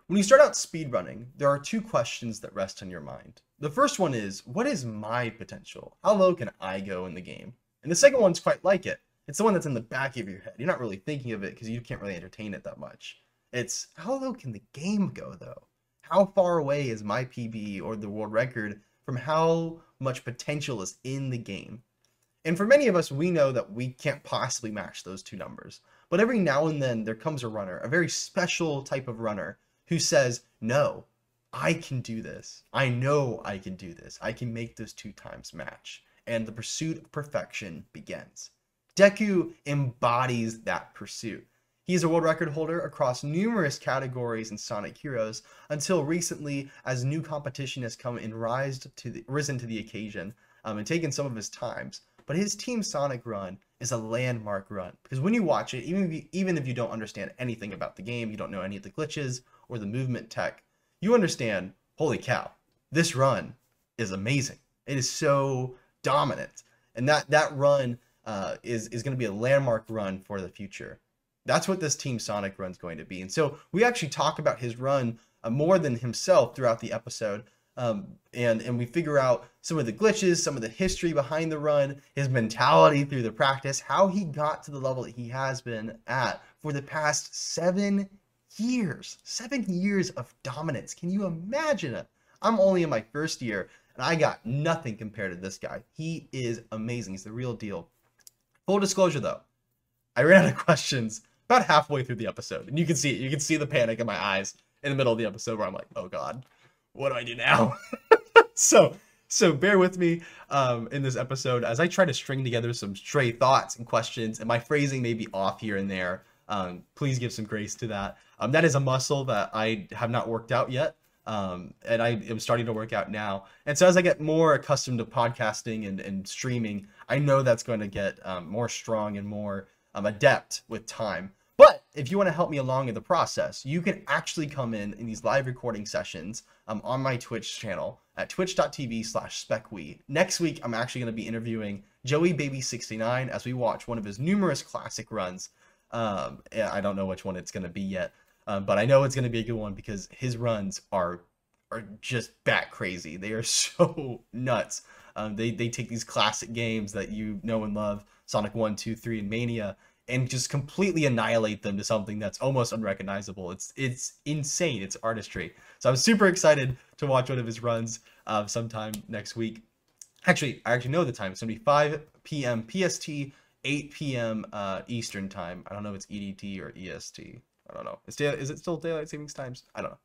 When you start out speedrunning, there are two questions that rest on your mind. The first one is, what is my potential? How low can I go in the game? And the second one's quite like it. It's the one that's in the back of your head. You're not really thinking of it because you can't really entertain it that much. It's, how low can the game go, though? How far away is my PB or the world record from how much potential is in the game? And for many of us, we know that we can't possibly match those two numbers. But every now and then, there comes a runner, a very special type of runner, who says, no, I can do this. I know I can do this. I can make those 2 times match. And the pursuit of perfection begins. Deku embodies that pursuit. He is a world record holder across numerous categories in Sonic Heroes until recently, as new competition has come and risen to the occasion and taken some of his times. But his Team Sonic run is a landmark run because when you watch it, even if you don't understand anything about the game, you don't know any of the glitches or the movement tech, you understand, holy cow, this run is amazing. It is so dominant. And that run is going to be a landmark run for the future. That's what this Team Sonic run is going to be. And so we actually talk about his run more than himself throughout the episode. And we figure out some of the glitches, some of the history behind the run, his mentality through the practice, how he got to the level that he has been at for the past 7 years. 7 years of dominance. Can you imagine it? I'm only in my first year, and I got nothing compared to this guy. He is amazing. He's the real deal. Full disclosure, though, I ran out of questions about halfway through the episode, and you can see it. You can see the panic in my eyes in the middle of the episode where I'm like, oh God, what do I do now? So bear with me in this episode as I try to string together some stray thoughts and questions, and my phrasing may be off here and there. Please give some grace to that. That is a muscle that I have not worked out yet, and I am starting to work out now. And so as I get more accustomed to podcasting and streaming, I know that's going to get more strong and more adept with time. But if you want to help me along in the process, you can actually come in these live recording sessions on my Twitch channel at twitch.tv/SpeckWe. Next week, I'm actually going to be interviewing Joey Baby 69 as we watch one of his numerous classic runs. I don't know which one it's going to be yet, but I know it's going to be a good one because his runs are just bat crazy. They are so nuts. They take these classic games that you know and love, Sonic 1, 2, 3, and Mania, and just completely annihilate them to something that's almost unrecognizable. It's insane. It's artistry. So I'm super excited to watch one of his runs sometime next week. Actually, I actually know the time. It's going to be 5 p.m. PST, 8 p.m. Eastern time. I don't know if it's EDT or EST. I don't know. Is it still daylight savings times? I don't know.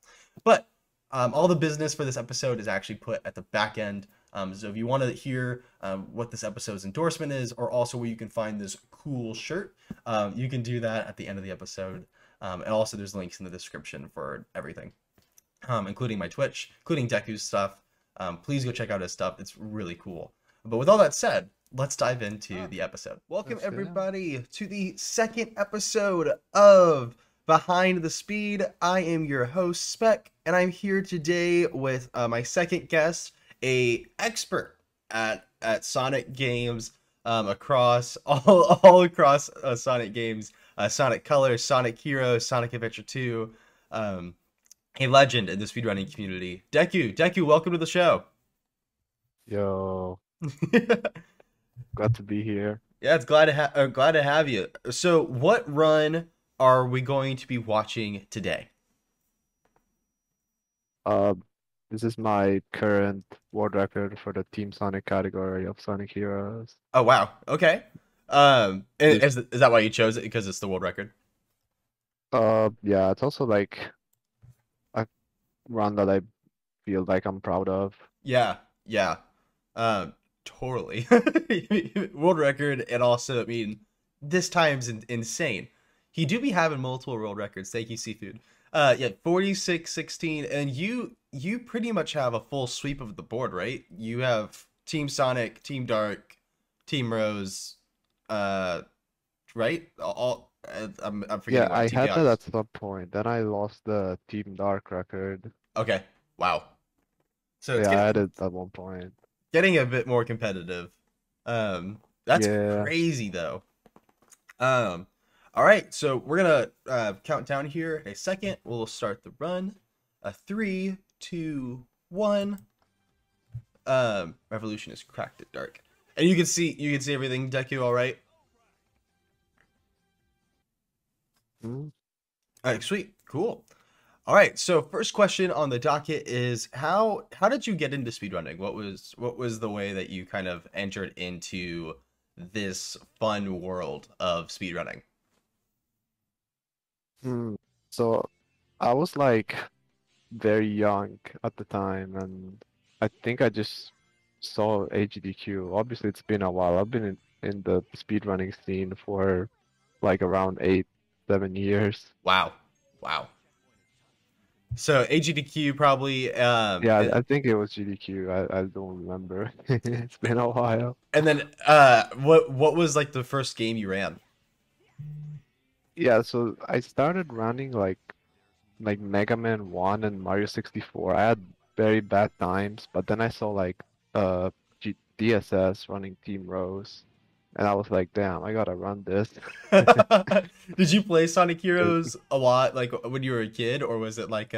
But all the business for this episode is actually put at the back end. So if you want to hear what this episode's endorsement is, or also where you can find this cool shirt, you can do that at the end of the episode. And also there's links in the description for everything, including my Twitch, including Deku's stuff. Please go check out his stuff. It's really cool. But with all that said, let's dive into the episode. Welcome everybody to the second episode of Behind the Speed. I am your host, Speck, and I'm here today with my second guest, a expert at Sonic games across all across Sonic games, Sonic Colors, Sonic Heroes, Sonic Adventure 2, a legend in the speedrunning community. Deku, welcome to the show. Yo, glad to be here. Yeah, it's glad to have you. So, what run are we going to be watching today? This is my current world record for the Team Sonic category of Sonic Heroes. Oh wow, okay. Is that why you chose it? Because it's the world record? Yeah, it's also like a run that I feel like I'm proud of. Yeah. Totally. World record, and also, I mean, this time's insane. He do be having multiple world records. Thank you, Seafood. Yeah, 46-16, and you pretty much have a full sweep of the board, right? You have Team Sonic, Team Dark, Team Rose, right? I'm forgetting. Yeah, what I Team had that Deoxys. at some point. Then I lost the Team Dark record. Okay, wow. So it's Yeah, I had it at one point. getting a bit more competitive. That's Yeah. crazy though. All right, so we're gonna count down here in a second. We'll start the run. A 3, 2, 1. Revolution is cracked at dark. And you can see everything, Deku, all right? Mhm. All right, sweet. Cool. All right, so first question on the docket is how did you get into speedrunning? What was the way that you kind of entered into this fun world of speedrunning? Mm. So I was like very young at the time, and I think I just saw HDQ. Obviously, it's been a while. I've been in the speedrunning scene for like around 8, 7 years. Wow. Wow. So AGDQ probably Yeah, I think it was GDQ. I don't remember. It's been a while. and then what was like the first game you ran? Yeah, so I started running like Mega Man 1 and Mario 64. I had very bad times, but then I saw like DSS running Team Rose, and I was like, damn, I gotta run this. Did you play Sonic 'Cause, Heroes a lot like when you were a kid or was it like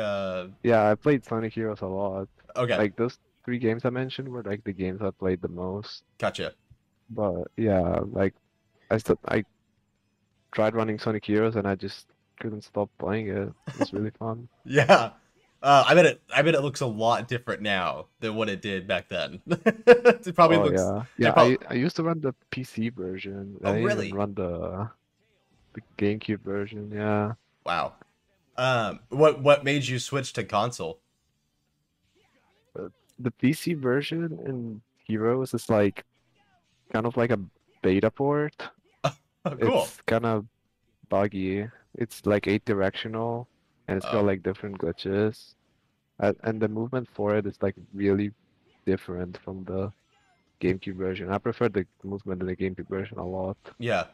yeah, I played Sonic Heroes a lot. okay, Like those three games I mentioned were like the games I played the most. gotcha. But yeah, like I tried running Sonic Heroes and I just couldn't stop playing it. It was really fun. Yeah. I bet it looks a lot different now than what it did back then. It probably Oh looks yeah. it Yeah, probably I used to run the PC version. I Oh didn't even really? run the GameCube version. Yeah. Wow. What made you switch to console? But the PC version in Heroes is like kind of like a beta port. Oh, cool. It's kind of buggy. It's like 8 directional and it's got Oh, like different glitches. And the movement for it is like really different from the GameCube version. I prefer the movement in the GameCube version a lot. yeah.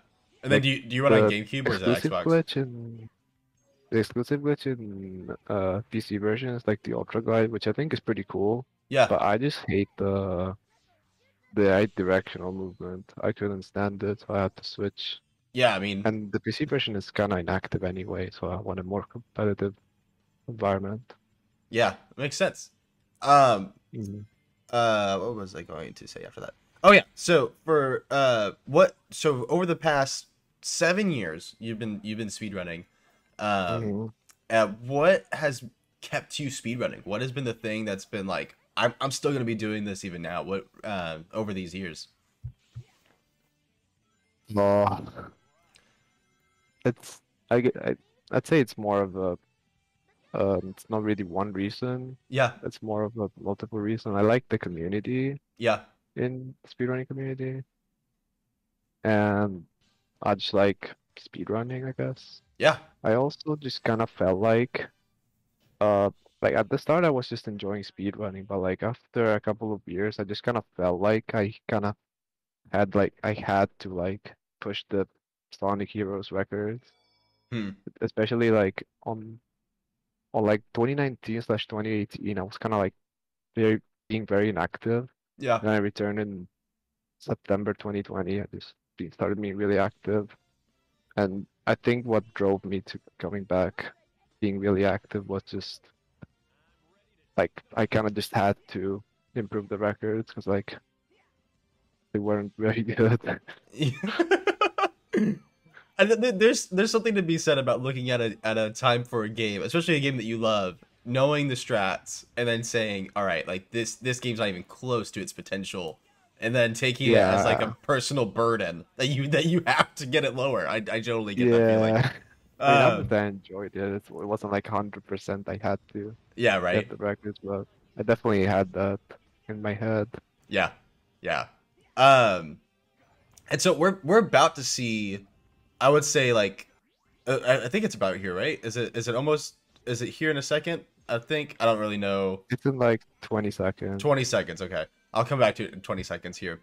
And then Like do you run on the GameCube or is it exclusive Xbox? glitch in the exclusive glitch in PC version is like the Ultra Glide, which I think is pretty cool. Yeah. But I just hate the 8 directional movement. I couldn't stand it, so I had to switch. Yeah, I mean, And the PC version is kind of inactive anyway, so I want a more competitive environment. yeah, it makes sense. Um, Mhm. what was I going to say after that? Oh yeah. So for so over the past 7 years you've been speedrunning. Um, Mhm. what has kept you speedrunning? What has been the thing that's been like I'm still gonna be doing this even now? What over these years? Oh, it's I'd say it's more of a it's not really one reason. Yeah, It's more of a multiple reason. I like the community yeah, in speedrunning community, and I just like speedrunning, I guess. yeah, I also just kind of felt uh like at the start I was just enjoying speedrunning, but like after a couple of years I just kind of felt like I kind of I had to like push the Sonic Heroes records, hmm, especially like on like 2019/2018. I was kind of like being very inactive. yeah, Then I returned in September 2020. I just started being really active. And I think what drove me to coming back, being really active, was just like I kind of just had to improve the records because like they weren't very good. And there's something to be said about looking at a time for a game, especially a game that you love, knowing the strats, and then saying, all right, like this game's not even close to its potential, and then taking it as like a Yeah, personal burden that you have to get it lower. I totally get that feeling. yeah. I mean, Um, obviously I enjoyed it. It wasn't like 100% I had to yeah, get right. the records, but I definitely had that in my head. Yeah, yeah. Um, and so we're about to see. I would say like I think it's about here, right? Is it almost is it here in a second? I think I don't really know. It's in like 20 seconds. 20 seconds, okay. I'll come back to it in 20 seconds here.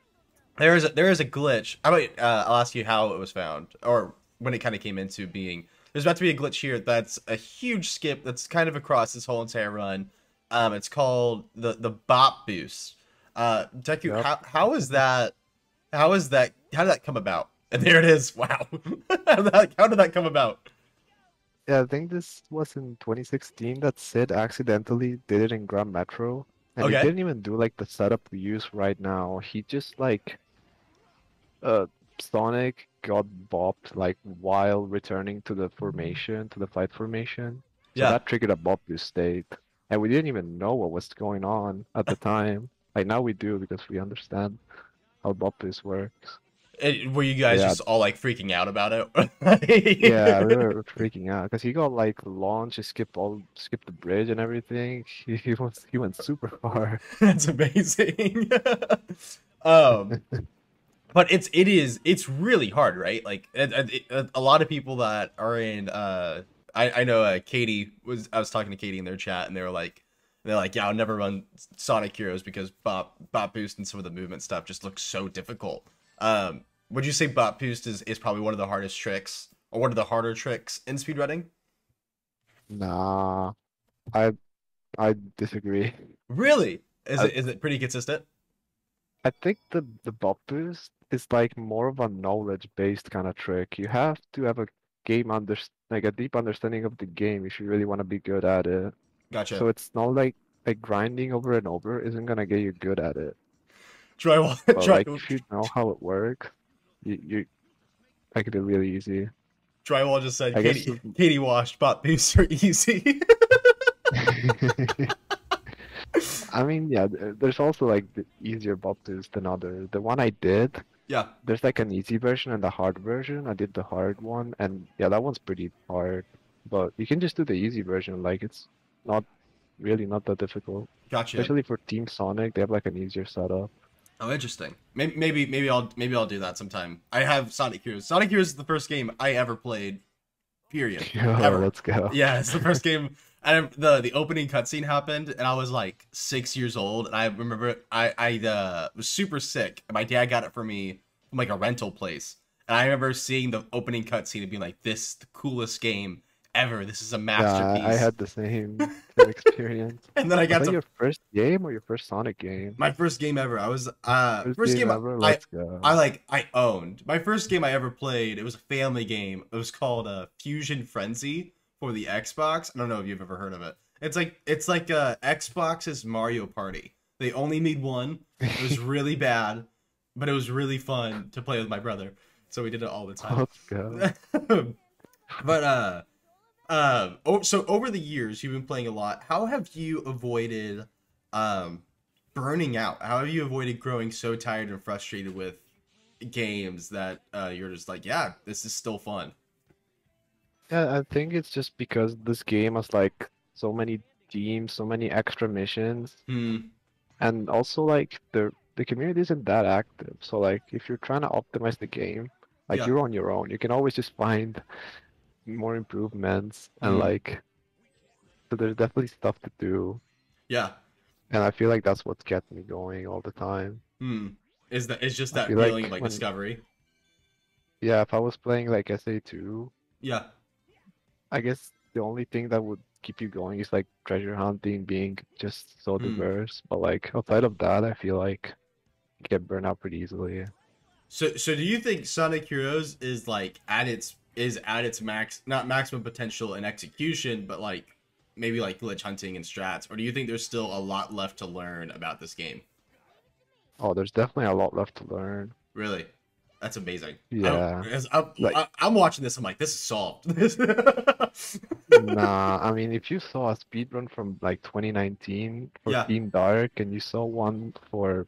There is a glitch. I'll ask you how it was found or when it kind of came into being. There's about to be a glitch here that's a huge skip that's kind of across this whole entire run. It's called the bop boost. Deku, Yep. how is that? How did that come about? And there it is. Wow. How did that come about? Yeah, I think this was in 2016 that Sid accidentally did it in Grand Metro, and he Okay. didn't even do like the setup we use right now. He just like uh Sonic got bopped like while returning to the formation, to the fight formation. So Yeah. that triggered a bop boost state. And we didn't even know what was going on at the time. Like now we do because we understand how bop boost works. Were you But guys yeah, just all like freaking out about yeah, we it? were freaking out because he got like launched, he skipped the bridge and everything. He went super far. That's amazing. um, but it's really hard, right? Like a lot of people that are in I know Katie was I was talking to Katie in their chat and they're like yeah I'll never run Sonic Heroes because bot boost and some of the movement stuff just looks so difficult. Would you say bot boost is probably one of the hardest tricks or one of the harder tricks in speedrunning? Nah, I I disagree. Really? I Is it pretty consistent? I think the bot boost is like more of a knowledge-based kind of trick. You have to have a like a deep understanding of the game if you really want to be good at it. Gotcha. So it's not like grinding over and over isn't gonna get you good at it. Drywall But dry, like if you know how it works, you make it really easy. Drywall just said I guess. Katie washed bot boosts are easy. I mean, yeah, there's also like the easier bosses than others. The one I did, Yeah, there's like an easy version and the hard version. I did the hard one, and yeah, that one's pretty hard. But you can just do the easy version. Like it's not really not that difficult. gotcha. Especially for Team Sonic, they have like an easier setup. Oh, interesting. Maybe I'll do that sometime. I have Sonic Heroes. Sonic Heroes is the first game I ever played. Period. Yo, Ever. let's go. Yeah, it's the first game. And the opening cutscene happened, and I was like 6 years old, and I remember I was super sick. And my dad got it for me from like a rental place, and I remember seeing the opening cutscene and being like, "This is the coolest game ever. This is a Yeah, I masterpiece." had the same experience. And then I Was got that to your first game or your first Sonic game? my first game ever. I was First first game game ever? Let's go. I owned. My first game I ever played, it was a family game. It was called Fusion Frenzy for the Xbox. I don't know if you've ever heard of it. It's like Xbox's Mario Party. They only made one. It was really bad, but it was really fun to play with my brother. So we did it all the time. Let's go. But so over the years you've been playing a lot. How have you avoided burning out? How have you avoided growing so tired and frustrated with games that you're just like, yeah, this is still fun? Yeah, I think it's just because this game has like so many teams, so many extra missions, Hmm. and also like the community isn't that active. So like if you're trying to optimize the game, like Yeah. you're on your own. You can always just find more improvements and Hmm. like so there's definitely stuff to do. Yeah. And I feel like that's what's kept me going all the time. Hmm. Is just I that feel feeling like of like when discovery? yeah, if I was playing like SA2, Yeah. I guess the only thing that would keep you going is like treasure hunting being just so Hmm. diverse. But like outside of that, I feel like you get burned out pretty easily. So do you think Sonic Heroes is like at its max, not maximum potential in execution, but like maybe like glitch hunting and strats, or do you think there's still a lot left to learn about this game? Oh, there's definitely a lot left to learn. Really, that's amazing. Yeah, like I'm watching this. I'm like, this is solved. nah, I mean if you saw a speedrun from like 2019 for Yeah, Team Dark and you saw one for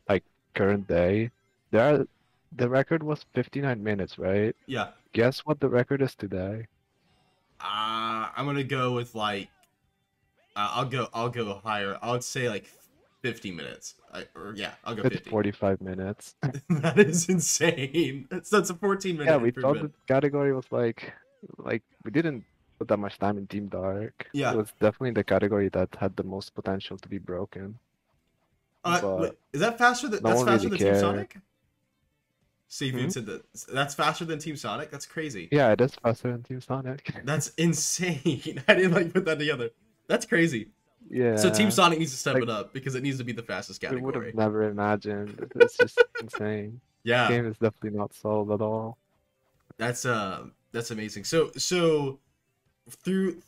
like current day, there are, the record was 59 minutes, right? yeah. Guess what the record is today? I'm gonna go with like I'll go higher. I would say like 50 minutes. Or yeah, I'll go It's 50. 45 minutes. That is insane. That's a 14-minute Yeah, we thought improvement. the category was like we didn't put that much time in Team Dark. It Yeah. was definitely the category that had the most potential to be broken, Wait, but is that faster than no one faster really than Team cared. Sonic? See if you Hmm? said that. That's faster than Team Sonic. That's crazy. Yeah, it is faster than Team Sonic. That's insane. I didn't like put that together. That's crazy. So Team Yeah, Sonic needs to step like it up because it needs to be the fastest we would have category. never imagined. It's just insane. This Yeah, game is definitely not solved at all. that's amazing. So through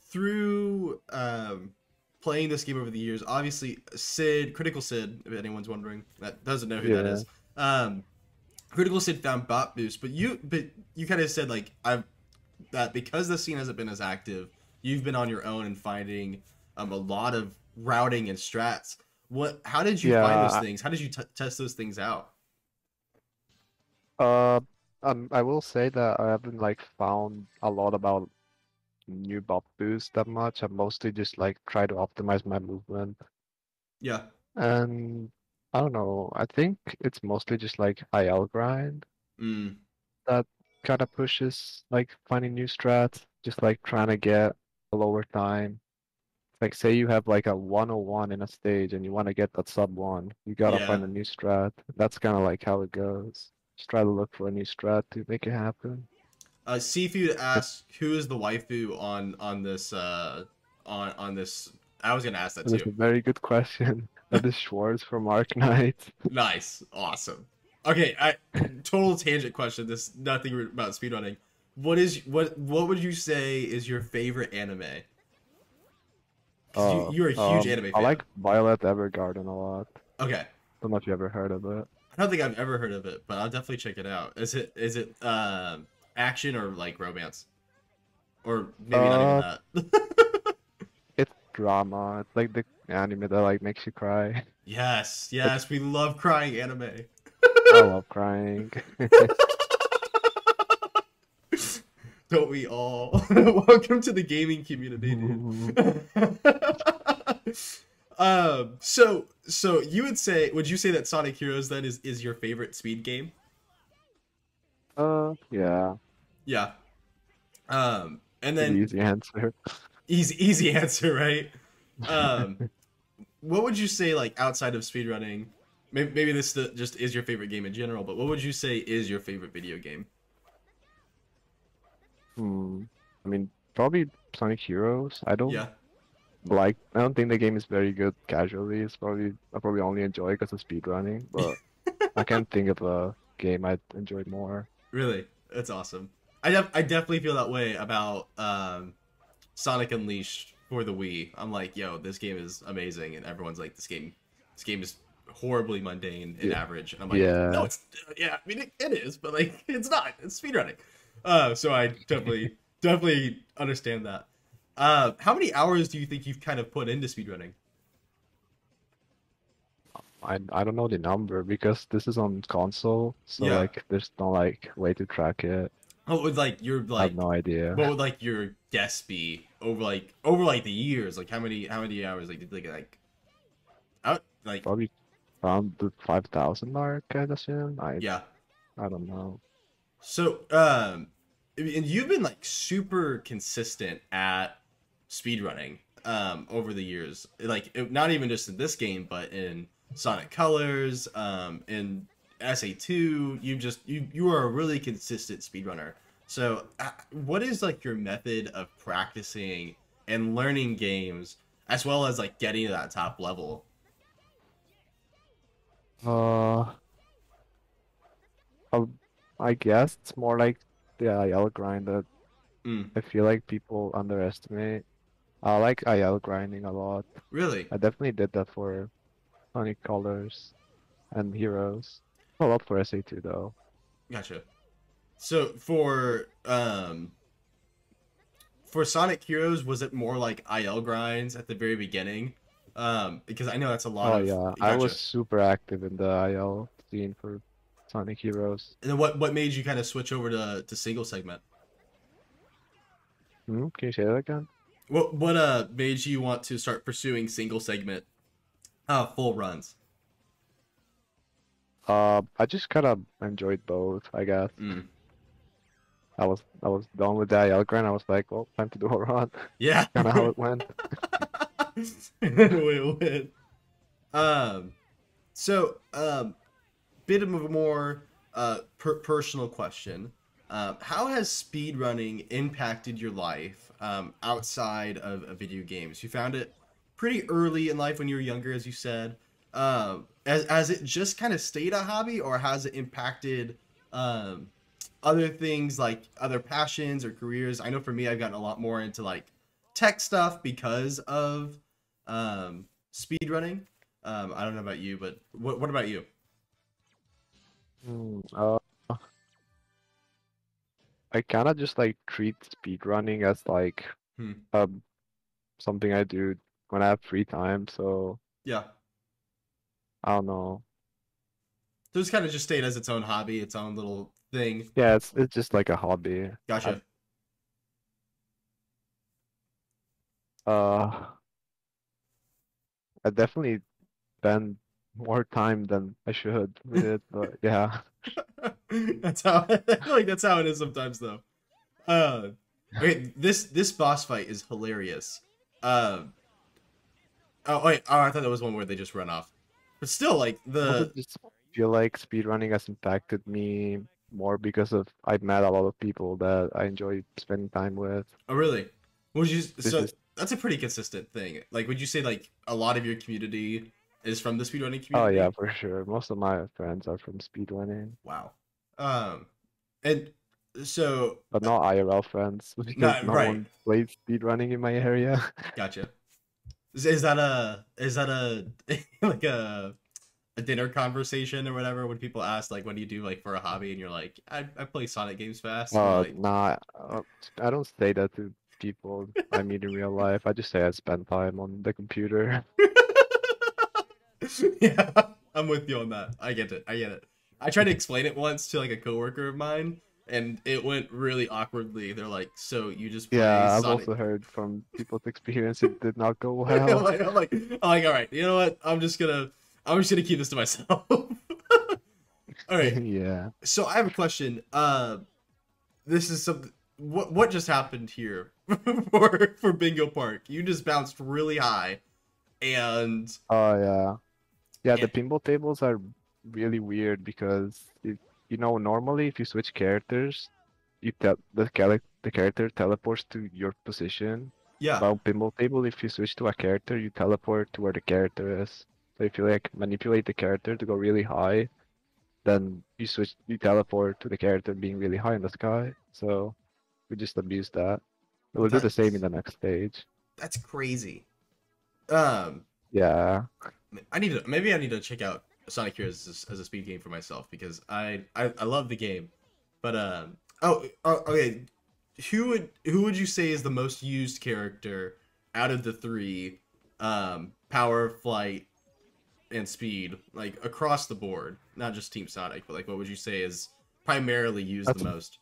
playing this game over the years, obviously Sid, Critical Sid, if anyone's wondering, that doesn't know who that Yeah. is. Critical Sid found bot boost, but you kind of said like I've that because the scene hasn't been as active, you've been on your own and finding a lot of routing and strats. How did you find those Yeah. things? How did you test those things out? Uh, I will say that I haven't like found a lot about new buff boost that much. I mostly just like try to optimize my movement. Yeah. And I don't know, I think it's mostly just like IL grind Mm. that kind of pushes like finding new strats, just like trying to get a lower time. Like say you have like a 101 in a stage and you want to get that sub one, you gotta Yeah. find a new strat. That's kind of like how it goes. Just try to look for a new strat to make it happen. Seafood asks, "Who is the waifu on this on this?" I was gonna ask that That's too. a very good question. That is Schwartz from Ark Knight. Nice, awesome. Okay, total tangent question. This nothing about speedrunning. What would you say is your favorite anime? Because you're a huge anime I fan. like Violet Evergarden a lot. Okay, Don't know if you ever heard of it. I don't think I've ever heard of it, but I'll definitely check it out. Is it action or like romance, or maybe not even Uh, that? it's drama. It's like the anime that like makes you cry. Yes, It, yes, we love crying anime. I love crying. Don't we all? Welcome to the gaming community, dude. So would you say that Sonic Heroes then is your favorite speed game? Yeah, Yeah. And pretty then easy answer. easy answer, right? Um, what would you say like outside of speedrunning? Maybe just is your favorite game in general, but what would you say is your favorite video game? Hmm. I mean, probably Sonic Heroes. Yeah. I don't think the game is very good casually. I probably only enjoy it because of speedrunning, but I can't think of a game I'd enjoy more. Really, that's awesome. I definitely feel that way about Sonic Unleashed for the Wii. I'm like, yo, this game is amazing, and everyone's like, this game is horribly mundane and Yeah, average. And I'm like, no, yeah. it's yeah, I mean it is, but like it's not. It's speedrunning. So I definitely understand that. How many hours do you think you've kind of put into speedrunning? I don't know the number because this is on console, so Yeah. like there's no like way to track it. What would like I have no what idea. would like your guess be over the years? Like how many hours like did like out like Probably around the 5,000 mark, I'd assume. yeah. I don't know. So and you've been like super consistent at speedrunning over the years. Like not even just in this game, but in Sonic Colors, in SA2, you are a really consistent speedrunner. So what is like your method of practicing and learning games as well as like getting to that top level? Uh, I, I guess it's more like the IL grind that Mm, I feel like people underestimate. I like IL grinding a lot. really? I definitely did that for Sonic Colors and Heroes. A lot for SA2 though. Gotcha. So for Sonic Heroes, was it more like IL grinds at the very beginning? Because I know that's a lot Oh of yeah, I was gotcha. super active in the IL scene for Sonic Heroes. And then what made you kind of switch over to single segment? Can you say that again? What made you want to start pursuing single segment full runs? I just kind of enjoyed both, I guess. Mm. I was done with the IL grind. I was like, well, time to do a run. Yeah. Kind of how it went. Win. Um. So bit of a more personal question. How has speedrunning impacted your life outside of video games? You found it pretty early in life when you were younger, as you said. As it just kind of stayed a hobby, or has it impacted other things like other passions or careers? I know for me, I've gotten a lot more into like tech stuff because of speed running. I don't know about you, but what about you? Hmm, I kind of just like treat speedrunning as like Hmm. um something I do when I have free time. So Yeah. I don't know. So it's kind of just stayed as its own hobby, its own little thing. Yeah, it's just like a hobby. I Gotcha. uh I definitely spend more time than I should with it, but yeah. That's how I feel like that's how it is sometimes though. Uh, okay, this boss fight is hilarious. Um, oh wait, oh I thought that was one where they just run off, but still like Also the just feel like speedrunning has impacted me more because of I've met a lot of people that I enjoy spending time with. oh really? Would you This so is that's a pretty consistent thing. Like, would you say like a lot of your community is from the speedrunning Oh yeah, community? for sure. Most of my friends are from speedrunning, Wow. Um, and so but not IRL friends because not no right. one plays speedrunning in my area. Gotcha. Is that a like a dinner conversation or whatever when people ask like what do you do like for a hobby and you're like I play Sonic games fast and they're like Nah, I don't say that to people I meet in real life. I just say I spend time on the computer. yeah, I'm with you on that. I get it. I get it. I tried to explain it once to like a coworker of mine and it went really awkwardly. They're like, so you just play Yeah, I've Sonic. also heard from people's experience it did not go I'm well. like, all right, you know what? I'm just gonna keep this to myself. All right. Yeah. So I have a question. This is something. What just happened here for Bingo Park? You just bounced really high, and, Oh yeah. Yeah, the and pinball tables are really weird because normally if you switch characters, you tell the character teleports to your position. yeah, But on pinball table, if you switch to a character, you teleport to where the character is. So if you like manipulate the character to go really high, then you teleport to the character being really high in the sky. So we just abuse that. We'll do the same in that's the next stage. that's crazy. Um, Yeah. I need to check out Sonic Heroes as a speed game for myself because I love the game, but okay. Who would you say is the most used character out of the three? Power, flight, and speed, like across the board, not just Team Sonic, but like what would you say is primarily used the That's most?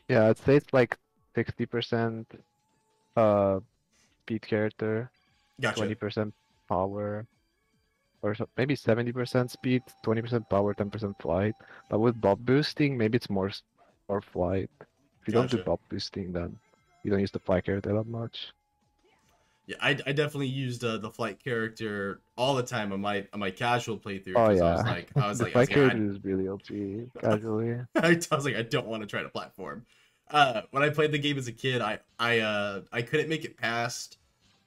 yeah, I'd say it's like 60% uh speed character, Gotcha, 20% power, or maybe 70% speed, 20% power, 10% flight. But with buff boosting, maybe it's more flight. If you don't do gotcha. buff boosting, then you don't use the flight character that much. Yeah, I definitely used the flight character all the time on my casual playthrough Oh because yeah, the I was flight like character is really OP casually. I was like I don't want to try to platform. When I played the game as a kid, I couldn't make it past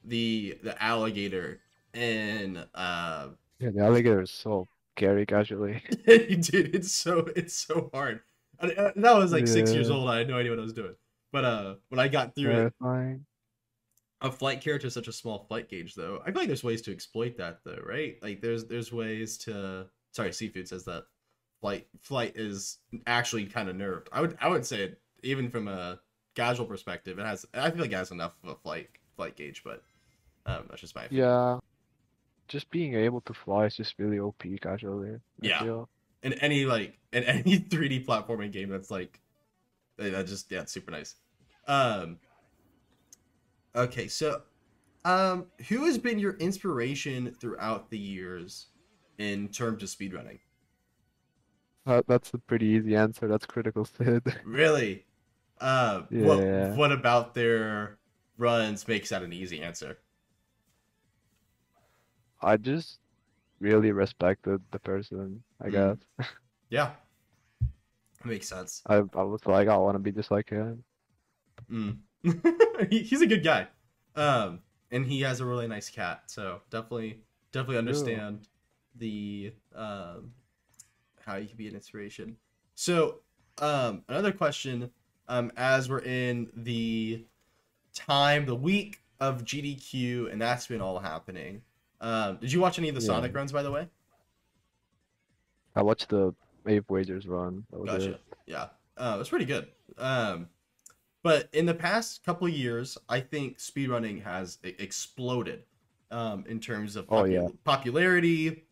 the alligator and Yeah, the alligator is so scary casually. dude, it's so hard. And that was like 6 years Yeah, old. I had no idea what I was doing. But when I got through it, terrifying. a flight character is such a small flight gauge, though. I feel like there's ways to exploit that, though, right? Like there's ways to. Sorry, Seafood says that flight is actually kind of nerfed. I would say it, even from a casual perspective, it has. I feel like it has enough of a flight gauge, but that's just my opinion. Yeah, just being able to fly is just really OP casually, I Yeah, feel. in any 3D platforming game that's like that just yeah, it's super nice. Um, okay, so who has been your inspiration throughout the years in terms of speedrunning? That's a pretty easy answer. That's Critical Sid. Really? Yeah, What about their runs makes that an easy answer? I just really respected the person, I guess. Mm, yeah, makes sense. I was like, I want to be just like him. Mm. He's a good guy, um, and he has a really nice cat. So definitely True. understand the how you can be an inspiration. So, Another question. As we're in the week of GDQ, and that's been all happening. Did you watch any of the Yeah. Sonic runs, by the way? I watched the Wave Wagers run. That was Gotcha. it. Yeah. It was pretty good. But in the past couple of years, I think speedrunning has exploded in terms of Oh yeah. popularity,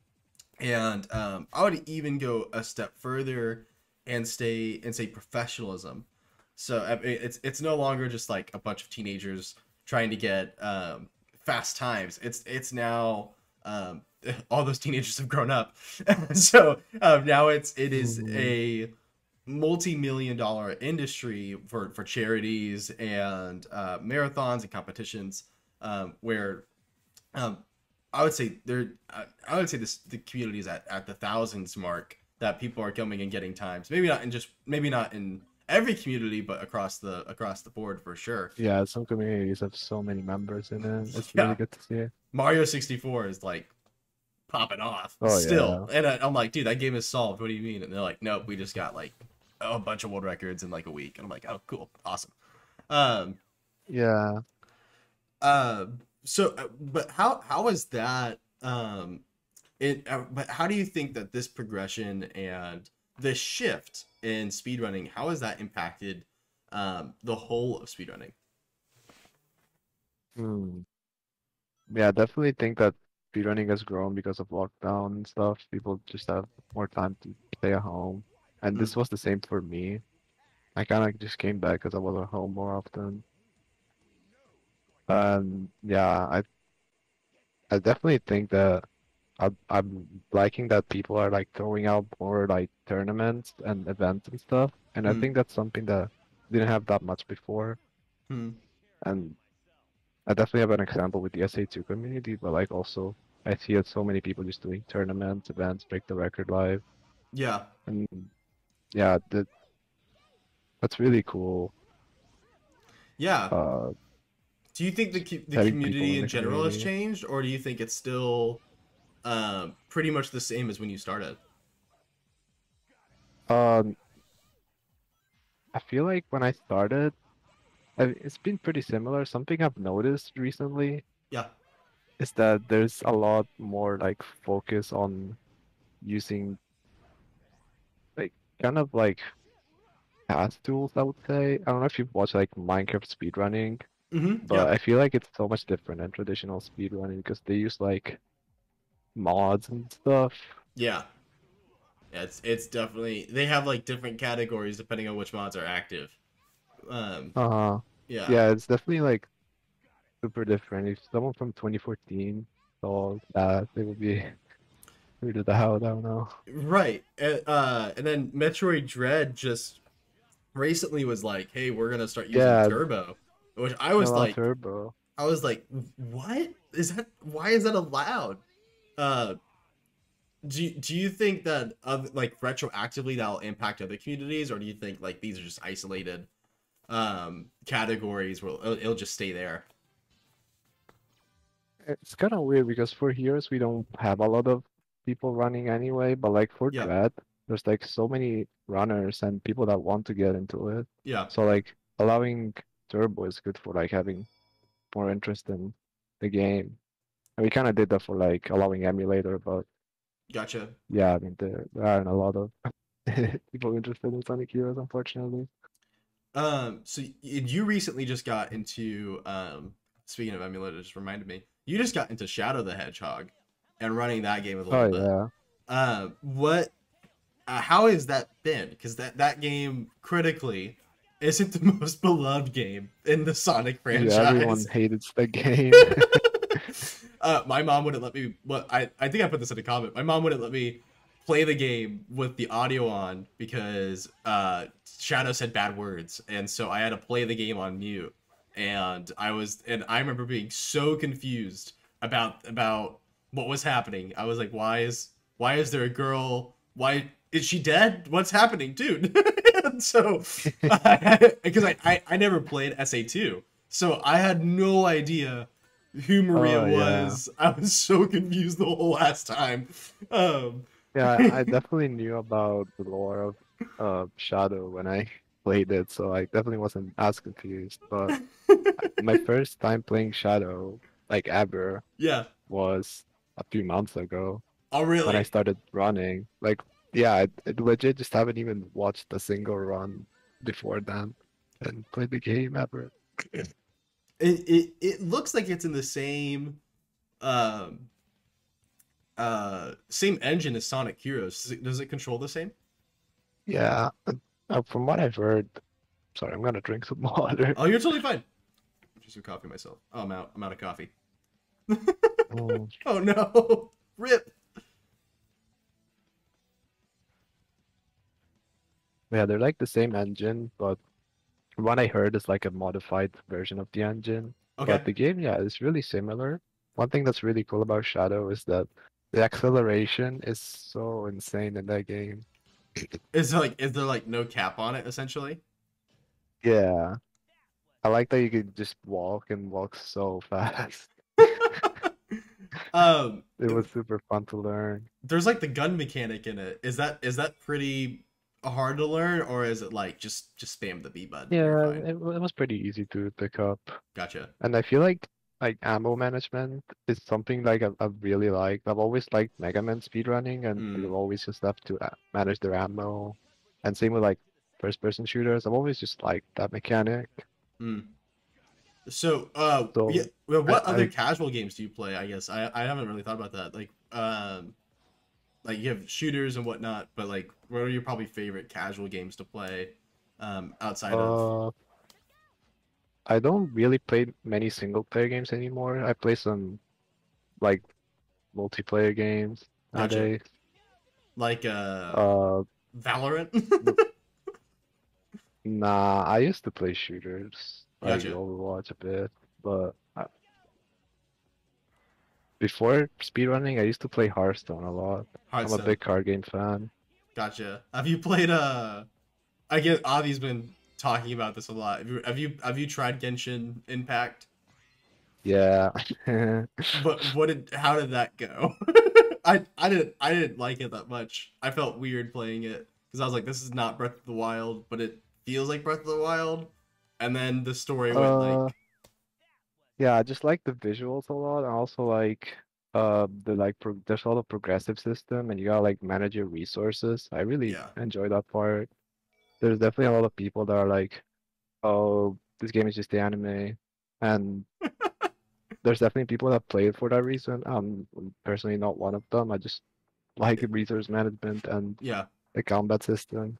and I would even go a step further and say professionalism. So it's no longer just like a bunch of teenagers trying to get fast times. It's now all those teenagers have grown up, so now it is Mhm. a multi-million-dollar industry for charities and marathons and competitions, where um, I would say I would say the community is at the thousands mark that people are coming and getting times. Maybe not in every community, but across the board for sure. Yeah, some communities have so many members in it. It's really Yeah, good to see. Mario 64 is like popping off Oh still, yeah. and I'm like, dude, that game is solved. What do you mean? And they're like, nope, we just got like a bunch of world records in like a week. And I'm like, oh, cool, awesome. Um, Yeah. but how is that? But how do you think that this progression and the shift in speedrunning, how has that impacted the whole of speedrunning? Hmm. Yeah, I definitely think that speedrunning has grown because of lockdown and stuff. People just have more time to stay at home. And Mm, this was the same for me. I kind of just came back because I was at home more often. And yeah, I definitely think that I'm liking that people are like throwing out more like tournaments and events and stuff. And I mm, think that's something that didn't have that much before. mm. And I definitely have an example with the SA2 community, but like also I see it so many people just doing tournaments, events, break the record live. Yeah, And yeah, that's really cool. yeah. Uh, Do you think the Having people community in in the general has community. changed, or do you think it's still pretty much the same as when you started? Um, I feel like when I started, it's been pretty similar. Something I've noticed recently Yeah. is that there's a lot more like focus on using like kind of like fast tools, I would say. I don't know if you've watched like Minecraft speedrunning, but Yeah. I feel like it's so much different than traditional speedrunning because they use like mods and stuff. Yeah. Yeah, it's definitely they have like different categories depending on which mods are active. Um, Uh, yeah, yeah, it's definitely like super different. If someone from 2014 saw that, they would be weirded out. I don't know. right. And then Metroid Dread just recently was like, "Hey, we're gonna start using Yeah, Turbo," which no, Turbo. I was like, "What is that? Why is that allowed?" Uh, do you think that like retroactively that'll impact other communities, or do you think like these are just isolated categories where it'll just stay there? It's kind of weird because for heroes we don't have a lot of people running anyway, but like for Yeah, Dread, there's like so many runners and people that want to get into it. yeah, So like allowing Turbo is good for like having more interest in the game. And we kind of did that for like allowing emulator, but gotcha. yeah, I mean there aren't a lot of people interested in Sonic Heroes, unfortunately. So you recently just got into speaking of emulators, just reminded me, you just got into Shadow the Hedgehog and running that game a Oh little bit. yeah. What how has that been? Because that game critically isn't the most beloved game in the Sonic Yeah, everyone franchise. hated the game. My mom wouldn't let me. Well, I think I put this in a comment. My mom wouldn't let me play the game with the audio on because Shadow said bad words, and so I had to play the game on mute. And I remember being so confused about what was happening. I was like, why is there a girl? Why is she dead? What's happening, dude? And so because I never played SA2, so I had no idea who Maria Oh yeah. was. I was so confused the whole last time. Um, Yeah, I definitely knew about the lore of Shadow when I played it, so I definitely wasn't as confused. But my first time playing Shadow, like ever, Yeah. was a few months ago Oh, when I really? started running. Like, yeah, I legit just haven't even watched a single run before then and played the game ever. It looks like it's in the um same engine as Sonic Heroes. Does it control the same? Yeah, from what I've heard, sorry, I'm gonna drink some water. Oh, you're totally fine. I'm just some coffee myself. Oh, I'm out of coffee. Mm, Oh no. Rip. yeah, they're like the same engine, but from what I heard is like a modified version of the engine. Okay. But the game, yeah, is really similar. One thing that's really cool about Shadow is that the acceleration is so insane in that game. Is there like no cap on it essentially? Yeah, I like that you can just walk and walk so fast. um It was super fun to learn. there's like the gun mechanic in it. Is that pretty hard to learn, or is it like just spam the B button and you're Yeah, fine? it was pretty easy to pick up. Gotcha. And I feel like ammo management is something like I really like. I've always liked Mega Man speedrunning, and Mm, you've always just have to manage their ammo. And same with like first-person shooters. I've always just liked that mechanic. mm. So, yeah, So well, I, what other I casual games do you play? I guess I haven't really thought about that. Like you have shooters and whatnot, but like, what are your probably favorite casual games to play, outside of? uh I don't really play many single-player games anymore. I play some like multiplayer games Gotcha. nowadays. Like Uh, Valorant. nah, I used to play shooters like Gotcha. Overwatch a bit, but before speedrunning, I used to play Hearthstone a lot. I'm a Hearthstone. big card game fan. Gotcha. Have you played I guess Avi's been talking about this a lot. Have you tried Genshin Impact? Yeah. How did that go? I didn't like it that much. I felt weird playing it because I was like, this is not Breath of the Wild, but it feels like Breath of the Wild. And then the story went Uh, like, yeah, I just like the visuals a lot. I also like the like there's a lot of progressive system and you gotta like manage your resources. I really yeah, enjoy that part. There's definitely a lot of people that are like, oh, this game is just the anime, and there's definitely people that play it for that reason. I'm personally not one of them. I just like resource management and yeah, the combat system.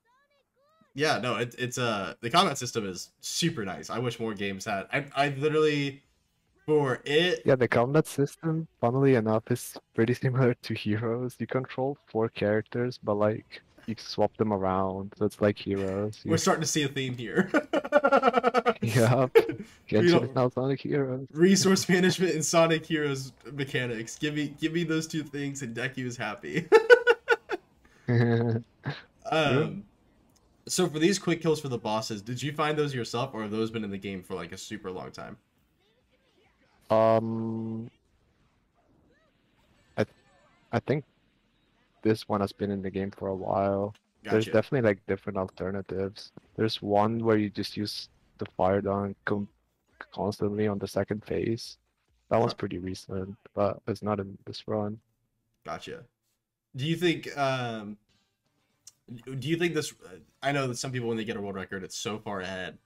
yeah. No, it's the combat system is super nice. I wish more games had. I literally for it. Yeah, the combat system, funnily enough, is pretty similar to Heroes. You control four characters, but like you swap them around. So it's like Heroes. We're You, starting to see a theme here. yep. you Genshin is know, now Sonic Heroes. resource management and Sonic Heroes mechanics. Give me those two things, and Deku is happy. True. um, so for these quick kills for the bosses, did you find those yourself, or have those been in the game for like a super long time? Um, I I think this one has been in the game for a while. There's Gotcha. definitely like different alternatives. There's one where you just use the fire dunk constantly on the second phase. That one's Huh. pretty recent, but it's not in this run. Gotcha. Do you think do you think this I know that some people when they get a world record it's so far ahead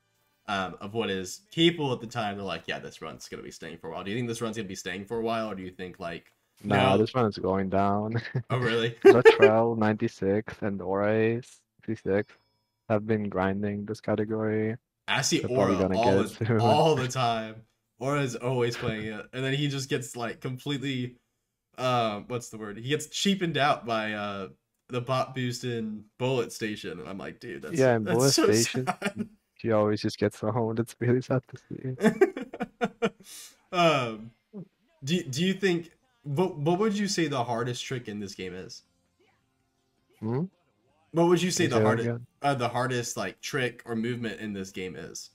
of what is capable at the time they're like, yeah, this run's gonna be staying for a while. Do you think this run's gonna be staying for a while, or do you think like Nah, no? this one is going down. Oh really? Latrell 96 and Orace 66 have been grinding this category. I see They're probably Aura gonna get it soon. all the time. Aura's always playing it, and then he just gets like completely what's the word? He gets cheapened out by the bot boost in Bullet Station, and I'm like, dude, Yeah, in that's Bullet so Station, sad. he always just gets owned. It's really sad to see. um, do you think what would you say the hardest trick in this game is? Hmm? What would you Can say you say that again? the hardest like trick or movement in this game is?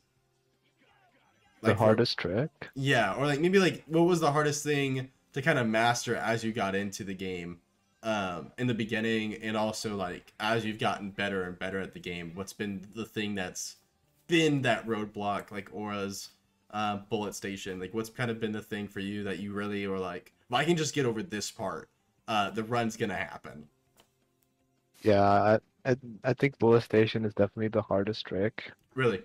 The Like for hardest trick? yeah, or like maybe like what was the hardest thing to kind of master as you got into the game? in the beginning, and also like as you've gotten better and better at the game, what's been the thing that's been that roadblock, like Aura's bullet station? Like, what's kind of been the thing for you that you really were like, if I can just get over this part, the run's gonna happen. Yeah, I think bullet station is definitely the hardest trick. Really?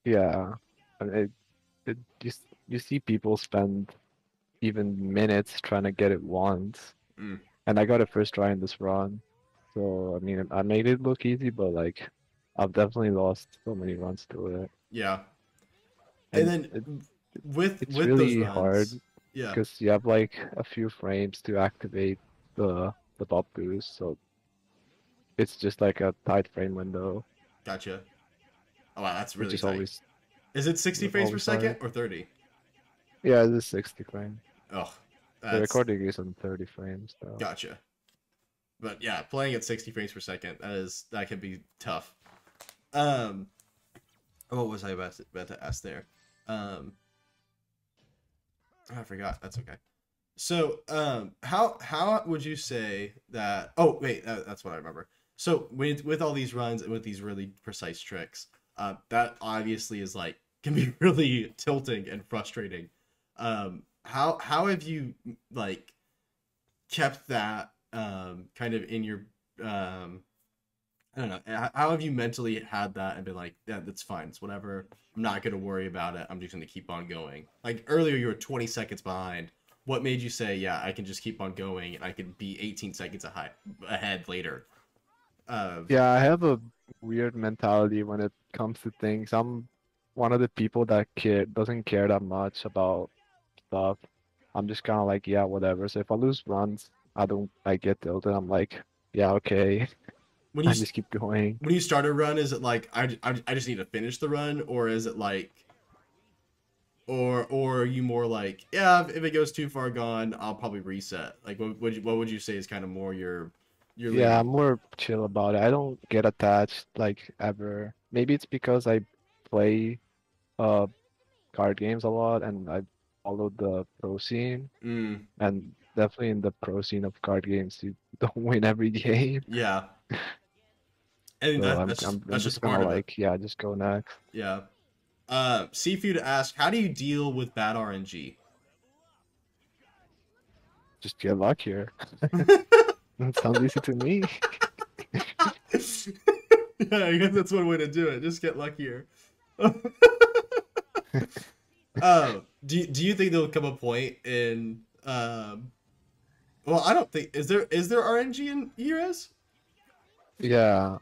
Yeah, I mean, you see people spend even minutes trying to get it once, Mm, and I got it first try in this run. So I mean, I made it look easy, but like, I've definitely lost so many runs to it, yeah. And and then it's with those really hard runs, yeah, because you have like a few frames to activate the buff boost, so it's just like a tight frame window, gotcha. Oh wow, that's which really is tight. always Is it 60 frames per second hard. or 30? Yeah, it is 60 frames. Oh, The that's recording is on 30 frames though. gotcha. But yeah, playing at 60 frames per second, that can be tough. Um, what was I about to ask there? Um, I forgot. That's okay. So, how would you say that? Oh, wait, that's what I remember. So, with all these runs and with these really precise tricks, that obviously is like can be really tilting and frustrating. How have you like kept that kind of in your I don't know. How have you mentally had that and been like, yeah, that's fine. It's whatever. I'm not going to worry about it. I'm just going to keep on going. Like earlier, you were 20 seconds behind. What made you say, yeah, I can just keep on going and I can be 18 seconds ahead later? Uh, Yeah, I have a weird mentality when it comes to things. I'm one of the people that doesn't care that much about stuff. I'm just kind of like, yeah, whatever. So if I lose runs, I don't I get tilted. I'm like, yeah, okay. when you I just keep going. when you start a run, is it like I just need to finish the run, or is it like or are you more like, yeah, if it goes too far gone, I'll probably reset. Like what would you say is kind of more your Yeah, leaning? I'm more chill about it. I don't get attached like ever. Maybe it's because I play uh card games a lot and I follow the pro scene. Mm, And definitely in the pro scene of card games, you don't win every game. yeah. I think So that's I'm just a just kind part of of it. like, yeah, just go next. Yeah. Seafood asks, how do you deal with bad RNG? Just get luckier. That sounds easy to me. Yeah, I guess that's one way to do it. Just get luckier. Do you think there'll come a point in well, I don't think is there RNG in ERS? Yeah.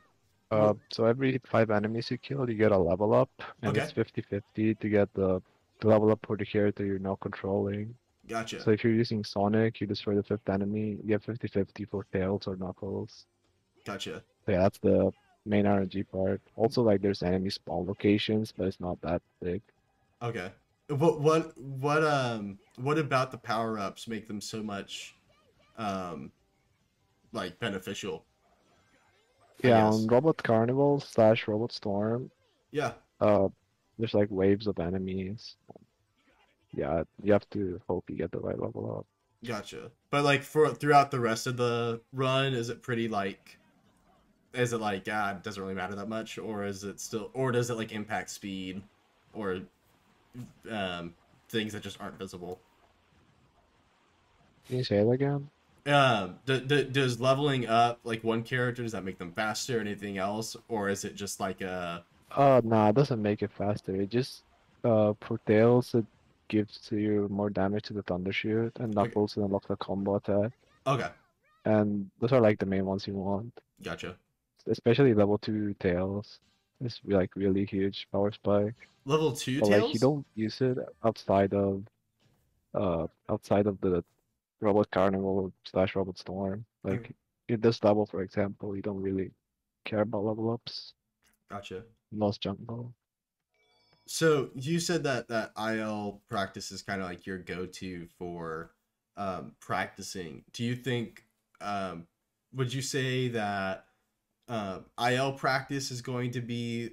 What? So every 5 enemies you kill, you get a level up, and Okay, it's 50-50 to get the level up for the character you're now controlling. gotcha. So if you're using Sonic, you destroy the fifth enemy, you get 50-50 for Tails or Knuckles. Gotcha. So yeah, that's the main RNG part. Also, like there's enemy spawn locations, but it's not that big. Okay. What about the power ups make them so much um like beneficial, I Yeah, on guess? Robot Carnival slash Robot Storm, Yeah, uh, there's like waves of enemies. Yeah, you have to hope you get the right level up. gotcha. But like for throughout the rest of the run, is it pretty like is it like it doesn't really matter that much, or is it still, or does it like impact speed, or um things that just aren't visible? Can you say it again? Does leveling up like one character, does that make them faster or anything else, or is it just like a Nah, it doesn't make it faster. It just, for Tails, it gives you more damage to the Thunder Shoot, and okay? Knuckles, it unlocks the combo attack. Okay, And those are like the main ones you want. gotcha. Especially level 2 Tails. It's like really huge power spike. Level two But like you tails. don't use it outside of the Robot Carnival slash Robot Storm. Okay, Like in this level, for example, you don't really care about level ups. gotcha. Lost Jungle. So you said that IL practice is kind of like your go-to for practicing. Do you think um, would you say that IL practice is going to be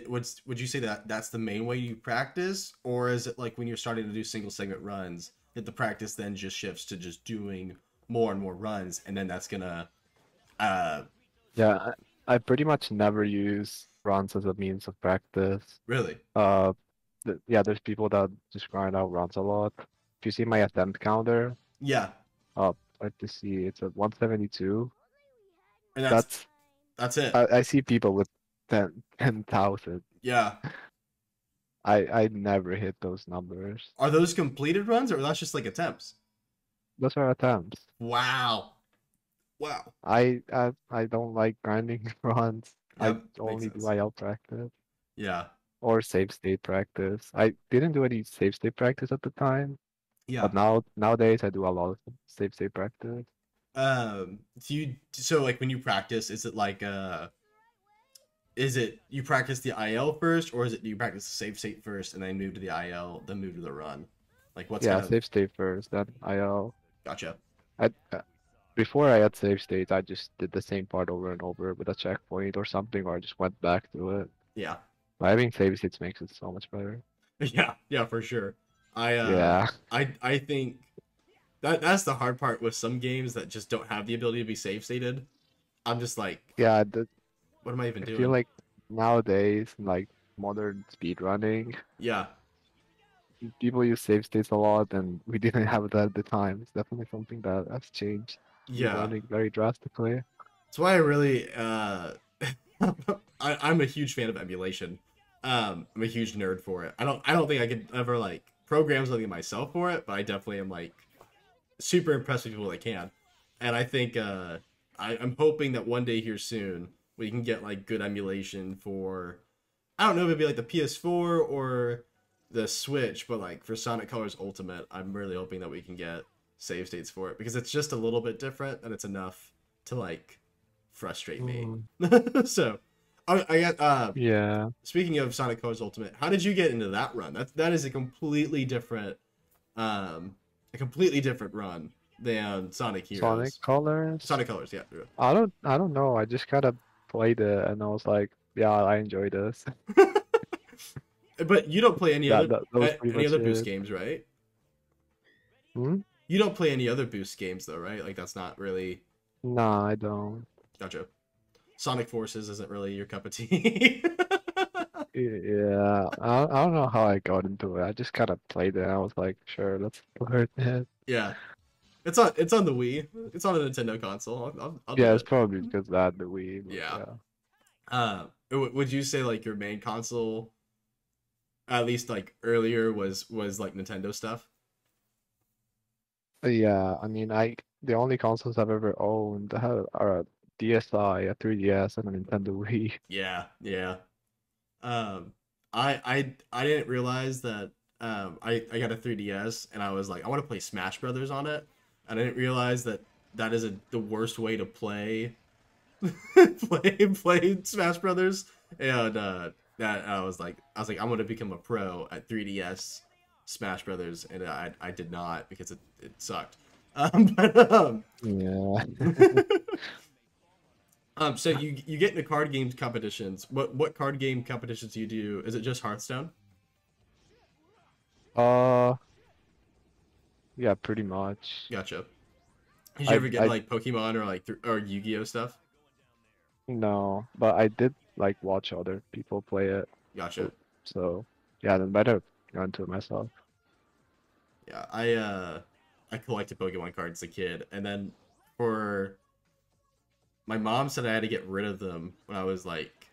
would you say that that's the main way you practice, or is it like when you're starting to do single segment runs that the practice then just shifts to just doing more and more runs, and then that's gonna uh Yeah, I pretty much never use runs as a means of practice. really. Uh, yeah, there's people that just grind out runs a lot. If you see my attempt counter, Yeah, uh, like to see it's at 172. and That's that's it. I see people with 10,000. Yeah. I never hit those numbers. Are those completed runs, or that's just like attempts? Those are attempts. Wow. Wow. I don't like grinding runs. I Yep, makes only do sense. IL practice Yeah. or save state practice. I didn't do any save state practice at the time, Yeah. but nowadays I do a lot of save state practice. Do you so like when you practice, is it you practice the IL first, or is it you practice the save state first and then move to the IL, then move to the run? Like what's Yeah, kind of save state first, then IL. gotcha. I before I had save state, I just did the same part over and over with a checkpoint or something, or I just went back to it. Yeah. But having save states makes it so much better. Yeah, yeah, for sure. Yeah, I think that's the hard part with some games that just don't have the ability to be save stated. I'm just like, yeah. what am I even I feel doing? like nowadays, like modern speedrunning, Yeah, people use save states a lot, and we didn't have that at the time. It's definitely something that has changed yeah. speedrunning very drastically. That's why I really I'm a huge fan of emulation. I'm a huge nerd for it. I don't think I could ever like program something myself for it, but I definitely am like super impressed with people that can. And I think I'm hoping that one day here soon we can get like good emulation for I don't know if it'd be like the PS4 or the Switch, but like for Sonic Colors Ultimate, I'm really hoping that we can get save states for it because it's just a little bit different and it's enough to like frustrate me. So I got Yeah, speaking of Sonic Colors Ultimate, how did you get into that run? That is a completely different run than Sonic Sonic Heroes. Colors. Sonic Colors, yeah. I don't know. I just kind of played it, and I was like, yeah, I enjoy this. But you don't play That was pretty any much other boost it. games, right? Hmm? You don't play any other boost games though, right? Like that's not really Nah, I don't. gotcha. Sonic Forces isn't really your cup of tea. Yeah, I don't know how I got into it. I just kind of played it. And I was like, sure, let's learn it. Yeah, it's on the Wii. It's on a Nintendo console. I'll do Yeah, it's it. probably because of that the Wii. But Yeah. yeah. Would you say like your main console, at least like earlier, was like Nintendo stuff? Yeah, I mean, the only consoles I've ever owned are a DSi, a 3DS, and a Nintendo Wii. Yeah, yeah. Um, I didn't realize that. I got a 3DS and I was like, I want to play Smash Brothers on it, and I didn't realize that that is the worst way to play play Smash Brothers. And that I was like I'm gonna become a pro at 3DS Smash Brothers, and I did not because it sucked. But Yeah. so you get into card games competitions. What card game competitions do you do? Is it just Hearthstone? Uh, yeah, pretty much. Gotcha. Did you ever get I like Pokemon or like or Yu-Gi-Oh stuff? No, but I did like watch other people play it. Gotcha. So yeah, then better go into it myself. Yeah, I collected Pokemon cards as a kid, and then for my mom said I had to get rid of them when I was like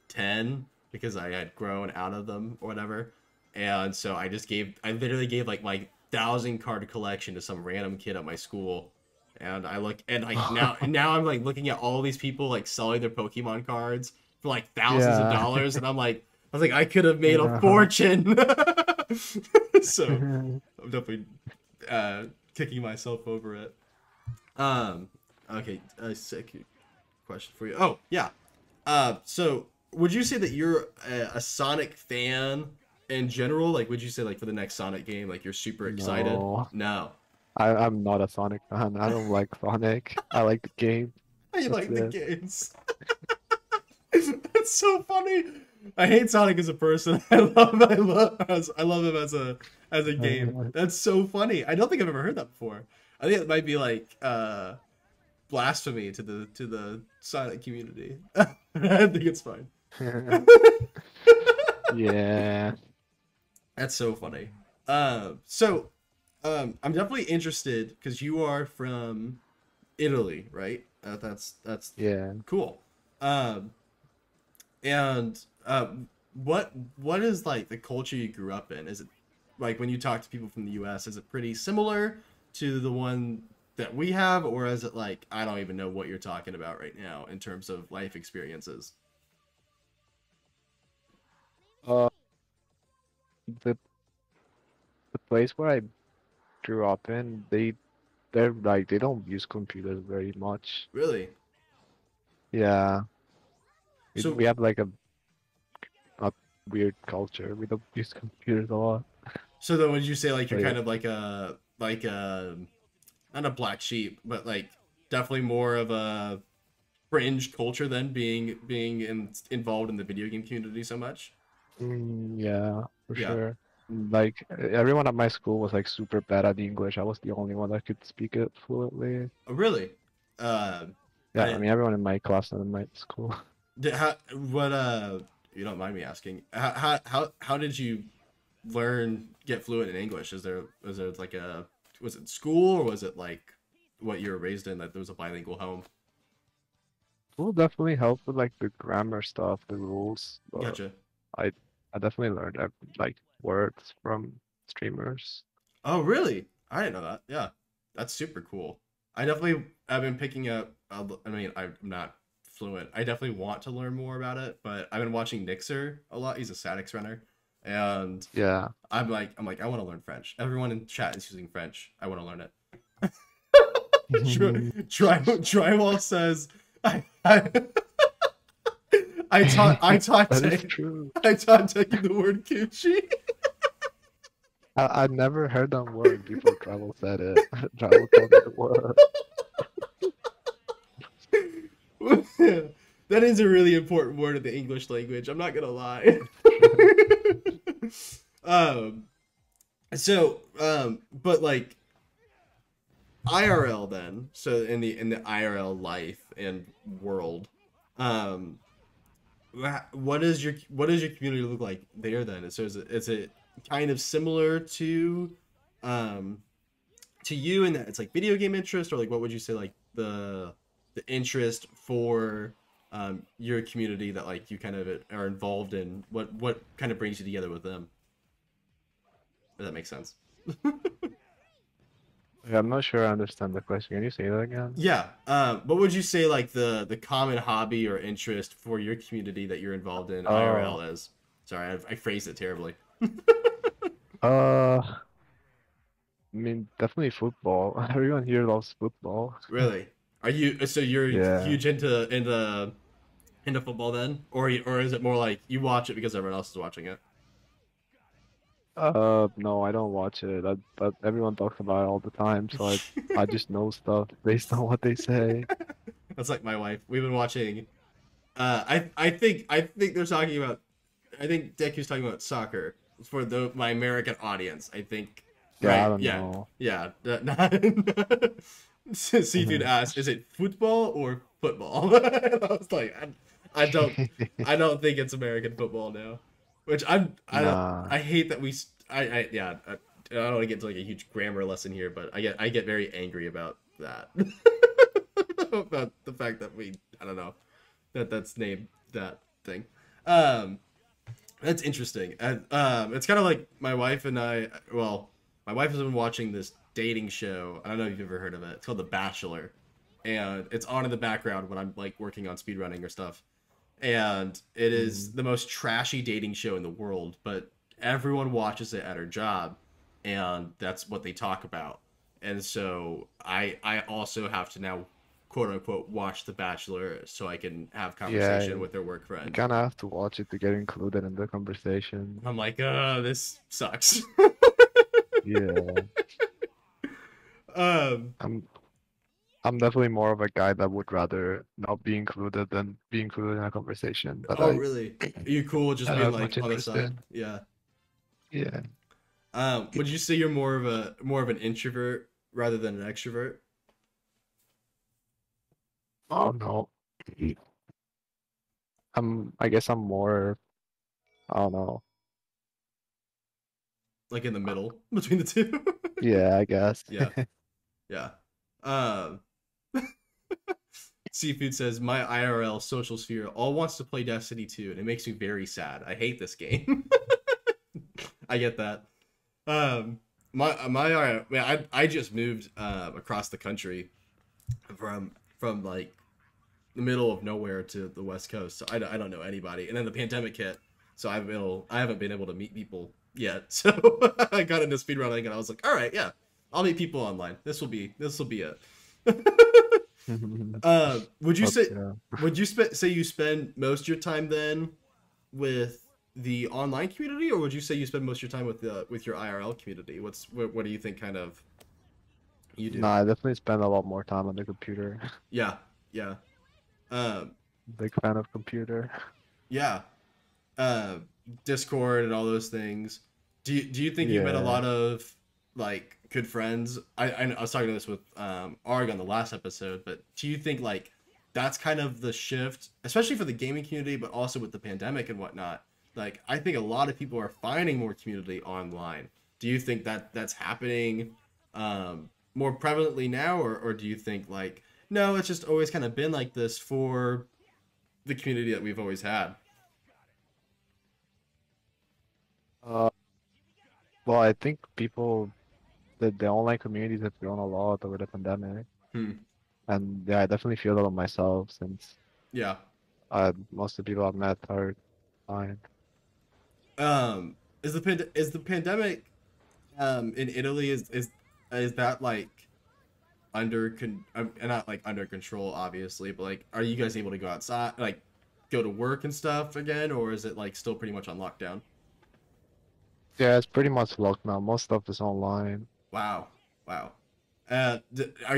10 because I had grown out of them or whatever. And so I literally gave like my 1,000 card collection to some random kid at my school. And I look and like now I'm like looking at all these people like selling their Pokemon cards for like thousands of Yeah. dollars, and I was like I could have made a Yeah. fortune. So I'm definitely kicking myself over it. Okay, a second question for you. Oh, yeah. So would you say that you're a Sonic fan in general? Like, would you say like for the next Sonic game, like you're super excited? No, No. I'm not a Sonic fan. I don't like Sonic. I like the game. I That's like the it. games. That's so funny. I hate Sonic as a person. I love him as a game. That's so funny. I don't think I've ever heard that before. I think it might be like blasphemy to the silent community. I think it's fine. Yeah. That's so funny. I'm definitely interested because you are from Italy, right? That's Yeah. cool. Um, and what is like the culture you grew up in? Is it like when you talk to people from the U.S., is it pretty similar to the one that we have, or is it like I don't even know what you're talking about right now in terms of life experiences? Uh, the the place where I grew up in, they're like they don't use computers very much. Really? Yeah. We So have like a weird culture. We don't use computers a lot. so then would you say like But you're yeah. kind of like a not a black sheep, but like definitely more of a fringe culture than involved in the video game community so much. Yeah, for Yeah. sure. Like everyone at my school was like super bad at English. I was the only one that could speak it fluently. Oh, really? Uh, Yeah, I I mean everyone in my class and in my school. did how what you don't mind me asking how did you get fluent in English? Was there like a was it school or was it like what you were raised in that there was a bilingual home? School definitely helped with like the grammar stuff, the rules, but Gotcha. I I definitely learned like words from streamers. Oh, really? I didn't know that. Yeah, that's super cool. I've been picking up. I mean, I'm not fluent. I definitely want to learn more about it, but I've been watching Nixer a lot. He's a statics runner, and Yeah. I'm like, I want to learn French. Everyone in chat is using French. I want to learn it. Drywall says, I, I taught That is Tech, true. I taught Tech the word kimchi. I never heard that word before Travel said it. Travel told me the word. That is a really important word in the English language. I'm not gonna lie. um, but like IRL then. So in the IRL life and world, um, what does your community look like there then? So is it kind of similar um, to you in that it's like video game interest, or like what would you say like the interest for your community that like you kind of are involved in? What kind of brings you together with them? If that makes sense. Yeah, I'm not sure I understand the question. Can you say that again? Yeah. What would you say like the common hobby or interest for your community that you're involved in Oh, IRL is? Sorry, I phrased it terribly. I mean, definitely football. Everyone here loves football. Really? Are you so you're Yeah. huge into football then, or is it more like you watch it because everyone else is watching it? No, I don't watch it. Everyone talks about it all the time, so I just know stuff based on what they say. That's like my wife. We've been watching. I think they're talking about. I think Deku's talking about soccer for my American audience. I think. Yeah, I Right. don't Yeah. know. Yeah. Seafood asked, "Is it football or football?" I was like, I don't think it's American football now. Which I don't. Nah. I hate that I yeah. I don't want to get to like a huge grammar lesson here, but I get very angry about that. About the fact that I don't know that's named that thing. Um, that's interesting. And it's kind of like my wife and I. Well, my wife has been watching this dating show. I don't know if you've ever heard of it. It's called The Bachelor, and it's on in the background when I'm like working on speedrunning or stuff. And it is Mm, the most trashy dating show in the world, but everyone watches it at her job, and that's what they talk about. And so I also have to now quote unquote watch The Bachelor so I can have yeah, conversation with their work you friend. kind of have to watch it to get included in the conversation. I'm like, oh, this sucks. Yeah. um, I'm I'm definitely more of a guy that would rather not be included than be included in a conversation that oh really? Are you cool with just I being have like much on the interest side? in. Yeah. Yeah. Would you say you're more of an introvert rather than an extrovert? Oh no. I guess I'm more, I don't know. Like in the middle between the two? Yeah, I guess. Yeah, yeah. Um, Seafood says, my IRL social sphere all wants to play Destiny 2, and it makes me very sad. I hate this game. I get that. Um, my I just moved across the country from like the middle of nowhere to the West Coast, so I don't know anybody. And then the pandemic hit, so I haven't been able to meet people yet. So I got into speedrunning, and I was like, all right, yeah, I'll meet people online. This will be it. Would you say Yeah. say you spend most of your time then with the online community, or would you say you spend most of your time with your IRL community? What do you think kind of you No, do? I definitely spend a lot more time on the computer. Yeah, yeah, um, Big fan of computer. yeah. Uh, Discord and all those things. Do you think you met a Yeah. lot of like good friends? I was talking to this with Arg on the last episode, but do you think like that's kind of the shift, especially for the gaming community, but also with the pandemic and whatnot? Like I think a lot of people are finding more community online. Do you think that that's happening more prevalently now, or do you think like no, it's just always kind of been like this for the community that we've always had? Uh, well, I think the online communities have grown a lot over the pandemic, Hmm. and yeah, I definitely feel that on myself since Yeah. most of the people I've met are fine. Is the pandemic in Italy is that like not like under control obviously, but like are you guys able to go outside, like go to work and stuff again, or is it like still pretty much on lockdown? Yeah, it's pretty much locked now. Most stuff is online. Wow. Wow. Yeah, Are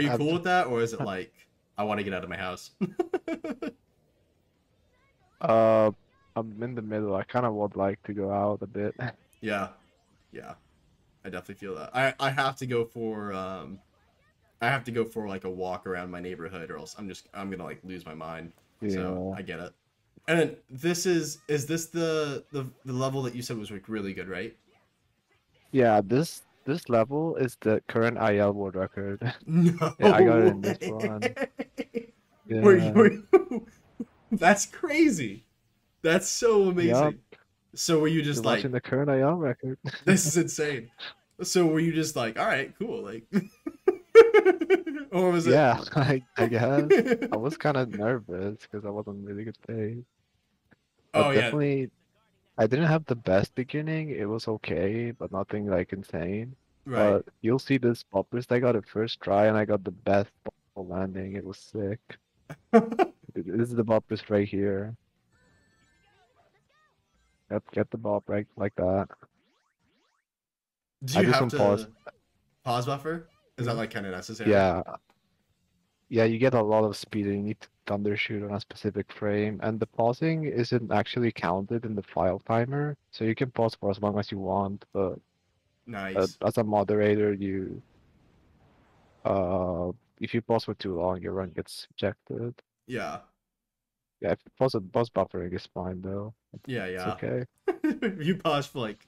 you cool with that, or is it like I want to get out of my house? uh, I'm in the middle. I kind of would like to go out a bit. Yeah. Yeah. I definitely feel that. I have to go for I have to go for like a walk around my neighborhood, or else I'm gonna like lose my mind. So Yeah, I get it. And then is this the level that you said was like really good, right? yeah. This level is the current IL world record. No Yeah, I got it in this one. way. Yeah, Were you that's crazy. That's so yep. amazing. So were you You're just like watching the current IL record. this is insane? So were you just like all right, cool, like or was it Yeah, I guess. I was kind of nervous because I wasn't really good paid. Oh But yeah, definitely, I didn't have the best beginning. It was okay, but nothing like insane. right. But you'll see this poppers. I got it first try, and I got the best ball landing. It was sick. This is the poppers right here. Get the ball right like that. Do I you do have some pause. to pause buffer? Is that Mhm. like kind of necessary? Yeah, yeah. You get a lot of speed, and you need to thunder shoot on a specific frame, and the pausing isn't actually counted in the file timer, so you can pause for as long as you want. But Nice. as a moderator, uh, if you pause for too long, your run gets ejected. Yeah. Yeah, if you pause buffering is fine though. Yeah, It's yeah. okay. If you pause for like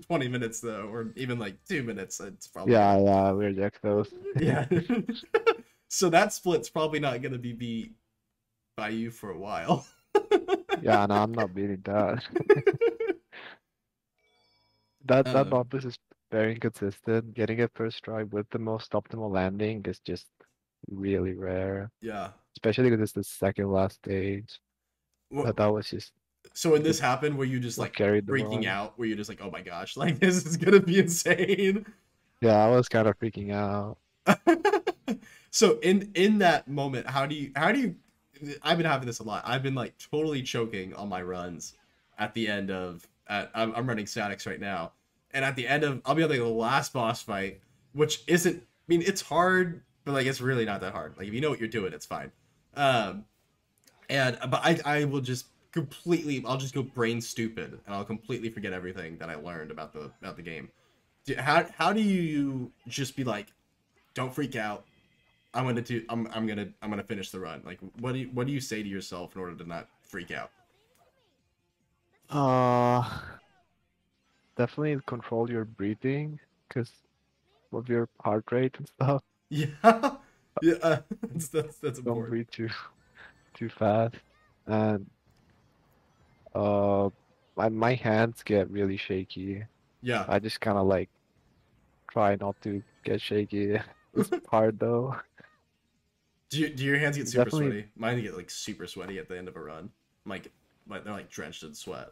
20 minutes though, or even like 2 minutes, it's probably Yeah, gonna. yeah, we reject those. Yeah. So that split's probably not gonna be beat by you for a while. Yeah, no, I'm not beating that. That um, buff is very inconsistent. Getting it first try with the most optimal landing is just really rare. yeah. Especially because it's the second last stage. What, That was just so when the this happened, were you just what like carried the freaking run. out? Were you just like, oh my gosh, like this is gonna be insane? Yeah, I was kind of freaking out. So in that moment, how do you I've been having this a lot. I've been like totally choking on my runs at the end of I'm running statics right now. And at the end of I'll be on like the last boss fight, which isn't I mean it's hard, but like it's really not that hard. Like if you know what you're doing, it's fine. Um and but I will just completely I'll just go brain stupid and I'll completely forget everything that I learned about the game. How do you just be like don't freak out. I'm gonna finish the run. Like, what do you say to yourself in order to not freak out? Uh, Definitely control your breathing because of your heart rate and stuff. Yeah, yeah, that's Don't important. breathe too fast. And uh, my hands get really shaky. Yeah. I just kind of like try not to get shaky. It's hard though. Do your hands get super Definitely, sweaty? Mine get like super sweaty at the end of a run. Like they're like drenched in sweat.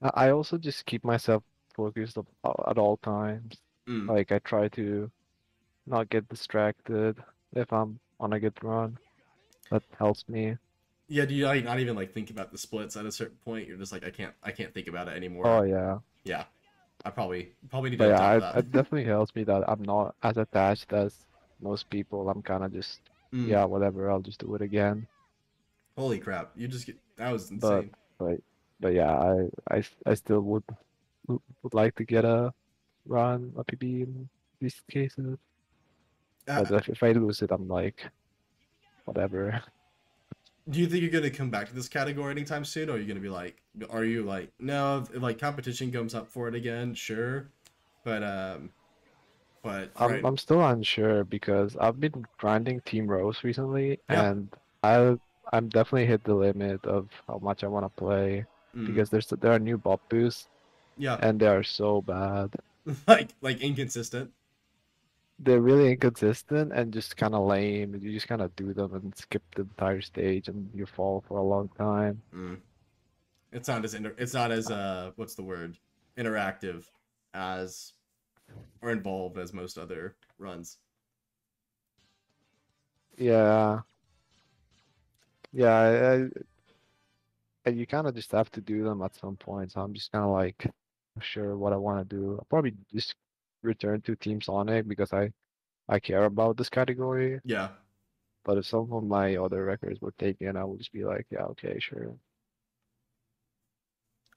I also just keep myself focused at all times. Mm. Like I try to not get distracted if I'm on a good run. That helps me. Yeah, do you like not even like think about the splits at a certain point? You're just like I can't think about it Oh anymore. yeah. Yeah, I probably need But to yeah, adopt it that. definitely helps me that I'm not as attached as most people. I'm kind of just, Mm. yeah, whatever, I'll just do it again. Holy crap! That was But insane. but but yeah, I still would like to get a run, a PB in these cases. But Uh, if I lose it, I'm like, whatever. do you think you're gonna come back to this category anytime soon, or are you like, no, if like competition comes up for it again, sure, but I'm right, I'm still unsure because I've been grinding Team Rose recently, yeah, and I'm definitely hit the limit of how much I want to play mm, because there are new buff boosts yeah, and they are so bad. like inconsistent. They're really inconsistent and just kind of lame. You just kind of do them and skip the entire stage and you fall for a long time. Mm. It's not as what's the word, interactive as or involved as most other runs. Yeah, yeah, and you kind of just have to do them at some point. So I'm just kind of like, sure what I want to do. I'll probably just return to Team Sonic because I care about this category. Yeah. But if some of my other records were taken, I would just be like, yeah, okay, sure.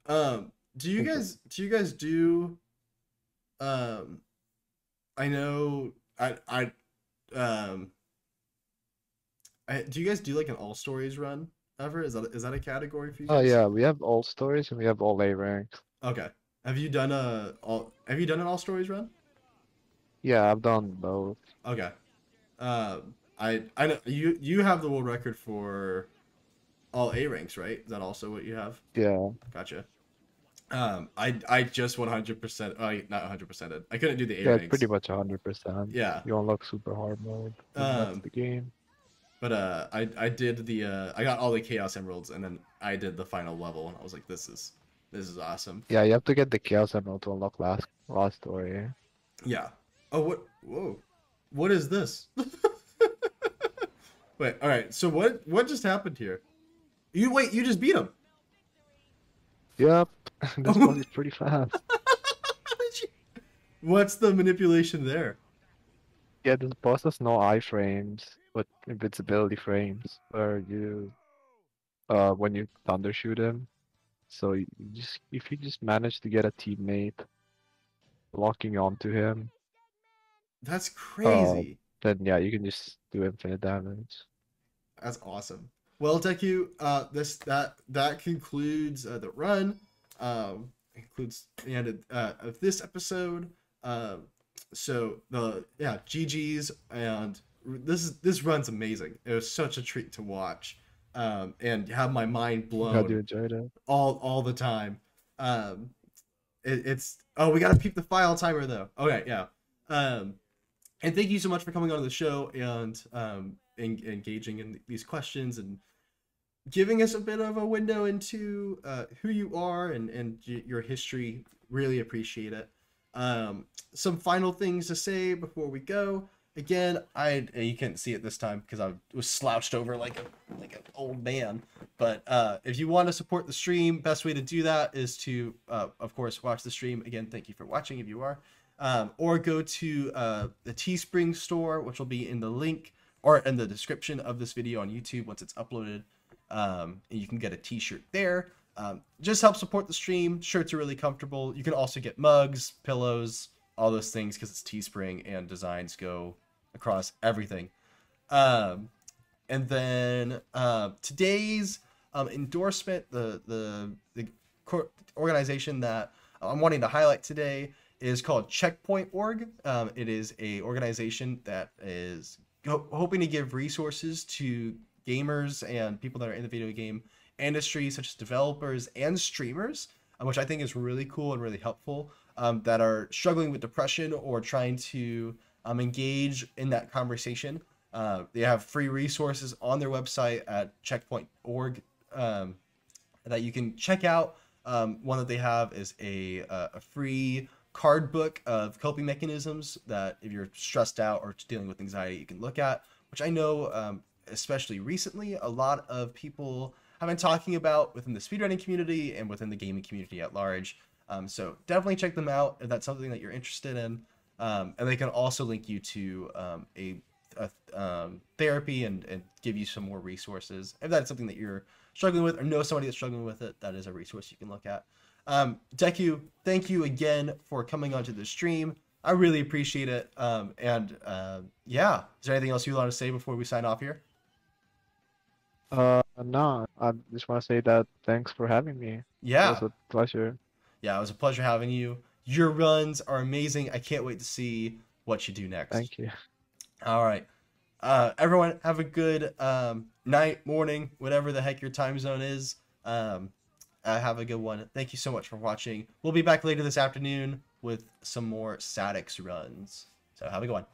Do you guys do um I know um do you guys do like an all stories run ever? Is that a category for you Oh guys? yeah, we have all stories and we have all A ranks. Okay. Have you done an all stories run? Yeah, I've done both. Okay. I know you have the world record for all A ranks, right? Is that also what you have? Yeah, Gotcha. I just 100%, not 100%. I couldn't do the A yeah, it's pretty ranks. much 100%. Yeah. You unlock super hard mode, and that's Um, the game. but I did I got all the Chaos Emeralds and then I did the final level and I was like, this is awesome. Yeah, you have to get the Chaos Emerald to unlock last story. Yeah. Oh, whoa. What is this? Wait, all right. So what just happened here? You just beat him. Yep, this boss is pretty fast. What's the manipulation there? Yeah, this boss has no iframes, but invincibility frames, where you when you thunder shoot him. So you just if you just manage to get a teammate locking onto him, That's uh, crazy. then yeah, you can just do infinite damage. That's awesome. Well, Deku, that concludes the run. Includes the end of this episode. So the GG's and this run's amazing. It was such a treat to watch, and have my mind Glad you blown enjoyed it. all the time. Um, it's we gotta peep the file timer though. Okay, yeah. And thank you so much for coming on the show and engaging in these questions and giving us a bit of a window into who you are and your history. Really appreciate it. Some final things to say before we go. Again, you couldn't see it this time because I was slouched over like an old man. But if you want to support the stream, best way to do that is to, of course, watch the stream. Again, thank you for watching if you are. Or go to the Teespring store, which will be in the link or in the description of this video on YouTube once it's uploaded. And you can get a t-shirt there. Just help support the stream. Shirts are really comfortable. You can also get mugs, pillows, all those things because it's Teespring and designs go across everything. And then today's endorsement, the organization that I'm wanting to highlight today is called Checkpoint.org. It is a organization that is hoping to give resources to gamers and people that are in the video game industry, such as developers and streamers, which I think is really cool and really helpful, that are struggling with depression or trying to engage in that conversation. They have free resources on their website at checkpoint.org that you can check out. One that they have is a free card book of coping mechanisms that if you're stressed out or dealing with anxiety, you can look at, which I know, especially recently, a lot of people have been talking about within the speedrunning community and within the gaming community at large. So definitely check them out if that's something that you're interested in. And they can also link you to therapy and give you some more resources. If that's something that you're struggling with or know somebody that's struggling with it, that is a resource you can look at. Deku, thank you again for coming onto the stream. I really appreciate it. Yeah, is there anything else you want to say before we sign off here? No, I just want to say that thanks for having me. Yeah. It was a pleasure. Yeah, it was a pleasure having you. Your runs are amazing. I can't wait to see what you do next. Thank you. All right. Everyone, have a good night, morning, whatever the heck your time zone is. Have a good one. Thank you so much for watching. We'll be back later this afternoon with some more Sadix runs. So have a good one.